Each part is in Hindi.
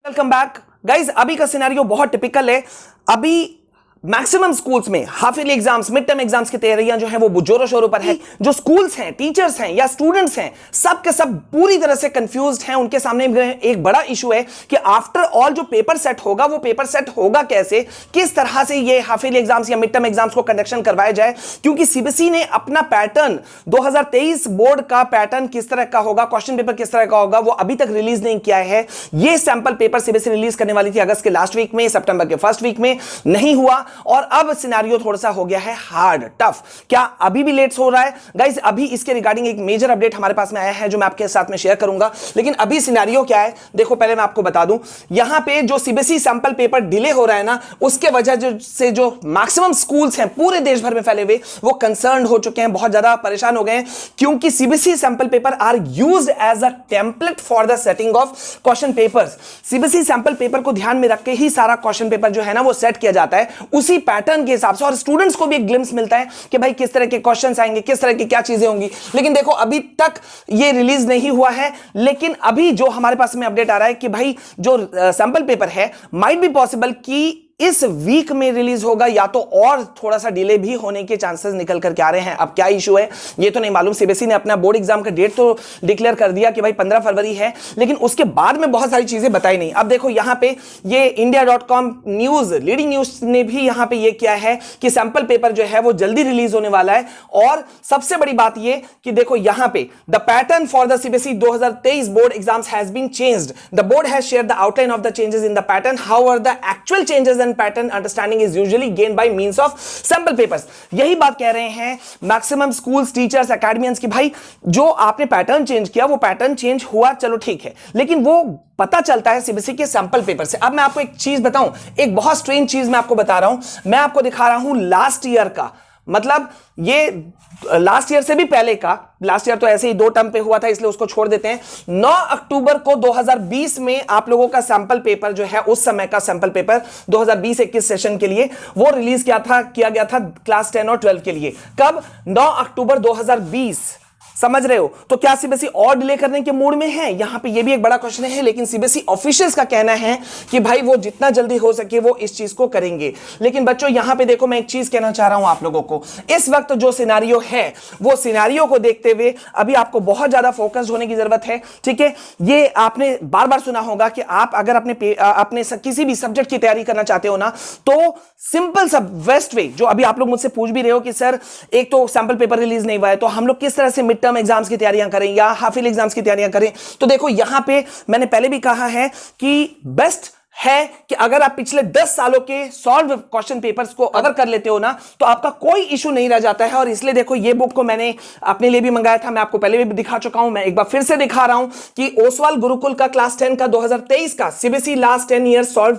Welcome back guys. अभी का सिनेरियो बहुत टिपिकल है। अभी मैक्सिमम स्कूल्स में half yearly exams, mid term exams की तैयारियां जो है वो जोरों शोरों पर है। जो स्कूल्स हैं, टीचर्स हैं या स्टूडेंट्स हैं, सब के सब पूरी तरह से कंफ्यूज्ड हैं। उनके सामने एक बड़ा इशू है कि आफ्टर ऑल जो पेपर सेट होगा वो पेपर सेट होगा कैसे, किस तरह से ये हाफ ईयरली एग्जाम्स या मिड टर्म एग्जाम्स को कंडक्शन करवाया जाए। क्योंकि सीबीएसई ने अपना पैटर्न 2023 बोर्ड का पैटर्न किस तरह का होगा, क्वेश्चन पेपर किस तरह का होगा, वो अभी तक रिलीज नहीं किया है। ये सैंपल पेपर सीबीएसई रिलीज करने वाली थी अगस्त के लास्ट वीक में, सितंबर के फर्स्ट वीक में, नहीं हुआ। और अब सिनेरियो थोड़ा सा हो गया है हार्ड, टफ। क्या अभी भी लेट्स हो रहा है गाइस? अभी इसके रिगार्डिंग एक मेजर अपडेट हमारे पास में आया है जो मैं आपके साथ में शेयर करूंगा। लेकिन अभी सिनेरियो क्या है देखो, पहले मैं आपको बता दूं, यहां पे जो सीबीएसई सैंपल पेपर डिले हो रहा है ना, उसके वजह से जो मैक्सिमम स्कूल्स हैं पूरे देश भर में फैले हुए, वो कंसर्न हो चुके हैं, बहुत ज्यादा परेशान हो गए हैं। क्योंकि CBSE sample paper are used as a template for the setting of question papers. CBSE sample paper को ध्यान में रख के ही सारा क्वेश्चन पेपर जो है ना वो सेट किया जाता है, उसी पैटर्न के हिसाब से। और स्टूडेंट्स को भी एक ग्लिम्स मिलता है कि भाई किस तरह के क्वेश्चंस आएंगे, किस तरह की क्या चीजें होंगी। लेकिन देखो अभी तक ये रिलीज नहीं हुआ है। लेकिन अभी जो हमारे पास में अपडेट आ रहा है कि भाई जो सैंपल पेपर है, माइट बी पॉसिबल कि इस वीक में रिलीज होगा, या तो और थोड़ा सा डिले भी होने के चांसेस निकल करके आ रहे हैं। अब क्या इशू है ये तो नहीं मालूम। सीबीएसई ने अपना बोर्ड एग्जाम का डेट तो डिक्लेयर कर दिया कि भाई 15 फरवरी है, लेकिन उसके बाद में बहुत सारी चीजें बताई नहीं। अब देखो यहां पे ये india.com न्यूज, लीडिंग न्यूज ने भी यहां पे ये किया है कि सैंपल पेपर जो है वो जल्दी रिलीज होने वाला है। और सबसे बड़ी बात ये कि देखो यहां पे the pattern for the CBSE 2023 board exams has been changed. The board has shared the outline of the changes in the pattern, however the actual changes in pattern understanding is usually gained by means of sample papers. यही बात कह रहे हैं मैक्सिमम स्कूल्स, टीचर्स, एकेडमियंस की भाई जो आपने पैटर्न चेंज किया वो पैटर्न चेंज हुआ, चलो ठीक है, लेकिन वो पता चलता है सीबीएसई के सैंपल पेपर से। अब मैं आपको एक चीज बताऊं, एक बहुत स्ट्रेंज चीज मैं आपको बता रहा हूं। मैं आपको दिखा रहा हूं लास्ट ईयर का, मतलब ये लास्ट ईयर से भी पहले का। लास्ट ईयर तो ऐसे ही 2 टर्म पे हुआ था इसलिए उसको छोड़ देते हैं। 9 अक्टूबर को 2020 में आप लोगों का सैंपल पेपर जो है, उस समय का सैंपल पेपर 2020-21 सेशन के लिए वो रिलीज किया गया था क्लास 10 और 12 के लिए। कब? 9 अक्टूबर 2020। समझ रहे हो? तो क्या सीबीएसई और डिले करने के मूड में है? यहां पे ये भी एक बड़ा क्वेश्चन है। लेकिन सीबीएसई ऑफिशियल्स का कहना है कि भाई वो जितना जल्दी हो सके वो इस चीज को करेंगे। लेकिन बच्चों यहां पे देखो, मैं एक चीज कहना चाह रहा हूं आप लोगों को, इस वक्त जो सिनेरियो है वो सिनेरियो को देखते हुए अभी आपको बहुत ज्यादा फोकस्ड होने की जरूरत है। ठीक है, ये आपने बार बार सुना होगा कि आप अगर अपने किसी भी सब्जेक्ट की तैयारी करना चाहते हो ना, तो सिंपल सा बेस्ट वे, जो अभी आप लोग मुझसे पूछ भी रहे हो कि सर एक तो सैंपल पेपर रिलीज नहीं हुआ है, तो हम लोग किस तरह से मिड टर्म एग्जाम्स की तैयारियां करें या हाफ ईयरली एग्जाम्स की तैयारियां करें। तो देखो यहां पे मैंने पहले भी कहा है कि बेस्ट है कि अगर आप पिछले 10 सालों के सॉल्व क्वेश्चन पेपर्स को अगर कर लेते हो ना, तो आपका कोई इशू नहीं रह जाता है। और इसलिए देखो ये बुक को मैंने अपने लिए भी मंगाया था, मैं आपको पहले भी दिखा चुका हूं, मैं एक बार फिर से दिखा रहा हूं कि ओसवाल गुरुकुल का क्लास 10 का 2023 का CBSE last 10 year solve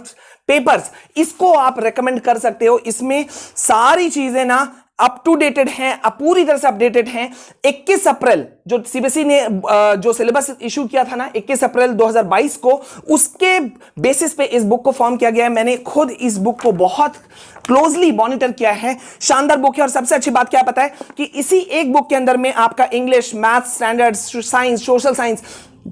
papers, इसको आप रेकमेंड कर सकते हो। इसमें सारी चीजें ना अप टू डेटेड हैं, पूरी तरह से अपडेटेड हैं। 21 अप्रैल जो सीबीएसई ने जो सिलेबस इशू किया था ना 21 अप्रैल 2022 को, उसके बेसिस पे इस बुक को फॉर्म किया गया है। मैंने खुद इस बुक को बहुत क्लोजली मॉनिटर किया है। शानदार बुक है। और सबसे अच्छी बात क्या है पता है कि इसी एक बुक के अंदर में आपका English, maths, standard, science, social science,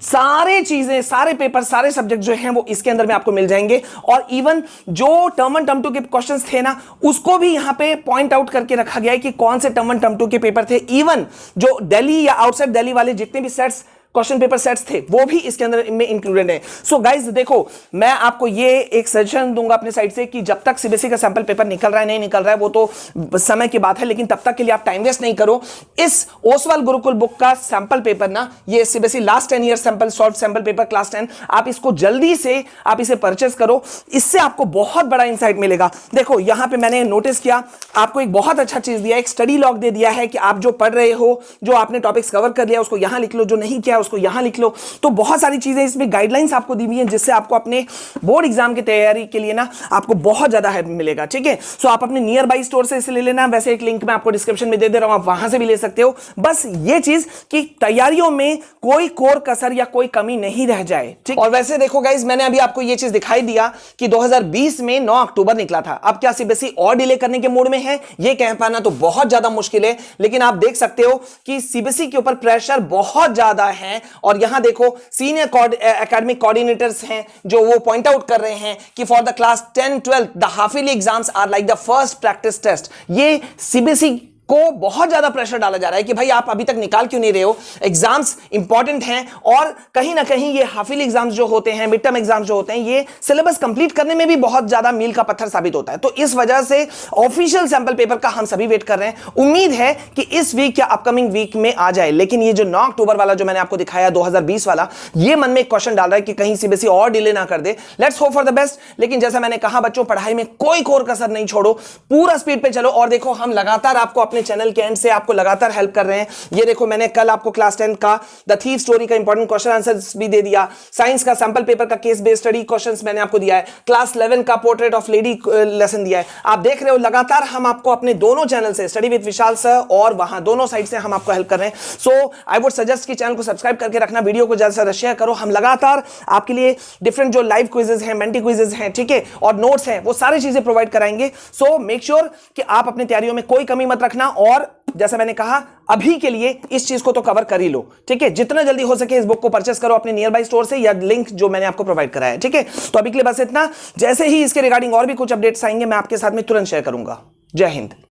सारे चीजें, सारे पेपर, सारे सब्जेक्ट जो हैं वो इसके अंदर में आपको मिल जाएंगे। और इवन जो टर्म 1 टर्म 2 के क्वेश्चंस थे ना, उसको भी यहां पे पॉइंट आउट करके रखा गया है कि कौन से टर्म 1 टर्म 2 के पेपर थे। इवन जो दिल्ली या आउटसाइड दिल्ली वाले जितने भी सेट्स क्वेश्चन पेपर सेट्स थे वो भी इसके अंदर में इंक्लूडेड है। सो गाइज देखो, मैं आपको ये एक सजेशन दूंगा अपने साइड से कि जब तक सीबीएसई का सैंपल पेपर निकल रहा है, नहीं निकल रहा है, वो तो समय की बात है, लेकिन तब तक के लिए आप टाइम वेस्ट नहीं करो। इस ओसवाल गुरुकुल बुक का सैंपल पेपर ना, ये CBSE last 10 year sample solve sample paper class 10, आप इसको जल्दी से आप इसे परचेस करो। इससे आपको बहुत बड़ा इंसाइट मिलेगा। देखो यहां पे मैंने नोटिस किया, आपको एक बहुत अच्छा चीज दिया, एक स्टडी लॉग दे दिया है कि आप जो पढ़ रहे हो, जो आपने टॉपिक्स कवर कर लिया उसको यहां लिख लो, जो नहीं किया उसको यहां लिख लो। तो बहुत सारी चीजें इसमें गाइडलाइंस आपको दी हुई हैं, जिससे आपको अपने बोर्ड एग्जाम की तैयारी के लिए ना आपको बहुत ज्यादा हेल्प मिलेगा। ठीक है, सो आप अपने नियर बाई स्टोर से इसे ले लेना। वैसे एक लिंक मैं आपको डिस्क्रिप्शन में दे दे रहा हूं, आप वहां से भी ले सकते हो। बस ये चीज कि तैयारियों में कोई कोर कसर या कोई कमी नहीं रह जाए। ठीक, और वैसे देखो गाइज, मैंने अभी आपको ये चीज दिखाई दिया कि 2020 में 9 अक्टूबर निकला था। अब क्या सीबीएसई और डिले करने के मूड में है? ये कह पाना तो बहुत ज्यादा मुश्किल है। लेकिन आप देख सकते हो कि सीबीएसई के ऊपर प्रेशर बहुत ज्यादा है हैं और यहां देखो सीनियर एकेडमिक कोऑर्डिनेटर्स हैं जो वो पॉइंट आउट कर रहे हैं कि for the class 10-12 the half yearly exams are like the first practice test. ये सीबीएसई को बहुत ज्यादा प्रेशर डाला जा रहा है कि भाई आप अभी तक निकाल क्यों नहीं रहे हो, एग्जाम्स इंपॉर्टेंट हैं और कहीं ना कहीं ये हाफ ईयरली एग्जाम्स जो होते हैं, मिड टर्म एग्जाम्स जो होते हैं, ये सिलेबस कंप्लीट करने में भी बहुत ज्यादा मील का पत्थर साबित होता है। तो इस वजह से ऑफिशियल सैंपल पेपर का हम सभी वेट कर रहे हैं। उम्मीद है कि इस वीक या अपकमिंग वीक में आ जाए, लेकिन ये जो 9 अक्टूबर वाला जो मैंने आपको दिखाया 2020 वाला, ये मन में एक क्वेश्चन डाल रहा है कि कहीं सीबीएसई और डिले ना कर दे। Let's hope for the best. लेकिन जैसा मैंने कहा बच्चों, पढ़ाई में कोई कोर कसर नहीं छोड़ो, पूरा स्पीड पे चलो। और देखो हम लगातार आपको अपने चैनल के एंड से आपको लगातार हेल्प कर रहे हैं। ये देखो मैंने कल आपको क्लास 10 का द थीफ स्टोरी का इंपॉर्टेंट क्वेश्चन आंसर्स भी दे दिया, साइंस का सैंपल पेपर का केस बेस्ड स्टडी क्वेश्चंस मैंने आपको दिया है, क्लास 11 का पोर्ट्रेट ऑफ लेडी लेसन दिया है। आप देख रहे हो लगातार हम आपको अपने दोनों चैनल से, स्टडी विद विशाल सर और वहां दोनों साइड से हम आपको हेल्प कर रहे हैं। सो आई वुड सजेस्ट कि चैनल को सब्सक्राइब करके रखना, वीडियो को ज्यादा से ज्यादा शेयर करो। हम लगातार आपके लिए डिफरेंट जो लाइव क्विजेस हैं, मेंटी क्विजेस हैं, ठीक है, और नोट्स हैं, वो सारी चीजें प्रोवाइड कराएंगे। सो मेक श्योर कि आप अपनी तैयारियों में कोई कमी मत रखना और जैसा मैंने कहा अभी के लिए इस चीज को तो कवर कर ही लो, ठीक है। जितना जल्दी हो सके इस बुक को परचेस करो अपने नियर बाय स्टोर से या लिंक जो मैंने आपको प्रोवाइड कराया है, ठीक है। तो अभी के लिए बस इतना। जैसे ही इसके रिगार्डिंग और भी कुछ अपडेट्स आएंगे मैं आपके साथ में तुरंत शेयर करूंगा। जय हिंद।